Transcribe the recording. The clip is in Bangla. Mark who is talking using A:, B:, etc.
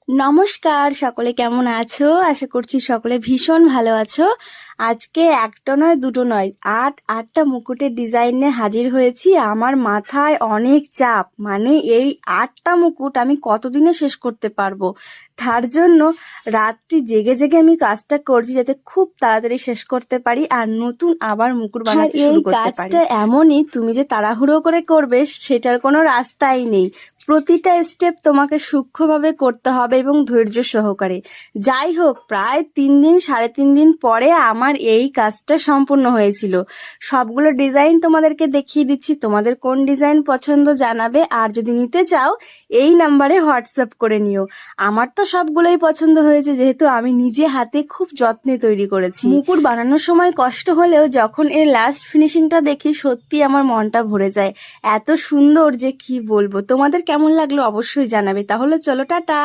A: নমস্কার, সকলে কেমন আছো? আশা করছি সকলে ভীষণ ভালো আছো। আজকে একটা নয় দুটো নয়, আটটা মুকুটের ডিজাইন নিয়ে হাজির হয়েছি। আমার মাথায় অনেক চাপ, মানে এই 8টা মুকুট আমি কতদিনে শেষ করতে পারবো। তার জন্য রাত্রি জেগে জেগে আমি কাজটা করছি, যাতে খুব তাড়াতাড়ি শেষ করতে পারি আর নতুন আবার মুকুট বানাতে শুরু করতে পারি। কাজটা এমনই, তুমি যে তাড়াহুড়ো করে করবে সেটার কোনো রাস্তাই নেই। প্রতিটা স্টেপ তোমাকে সূক্ষ্মভাবে করতে হবে এবং ধৈর্য সহকারে। যাই হোক, প্রায় 3 দিন 3.5 দিন পরে আমার এই কাজটা সম্পূর্ণ হয়েছিল। সবগুলো ডিজাইন তোমাদেরকে দেখিয়ে দিচ্ছি, তোমাদের কোন ডিজাইন পছন্দ জানাবে, আর যদি নিতে চাও এই নাম্বারে হোয়াটসঅ্যাপ করে নিও। আমার তো সবগুলোই পছন্দ হয়েছে, যেহেতু আমি নিজে হাতে খুব যত্নে তৈরি করেছি। মুকুট বানানোর সময় কষ্ট হলেও যখন এর লাস্ট ফিনিশিংটা দেখি সত্যি আমার মনটা ভরে যায়। এত সুন্দর যে কি বলবো। তোমাদের কেমন লাগলো অবশ্যই জানাবে। তাহলে চলো, টাটা।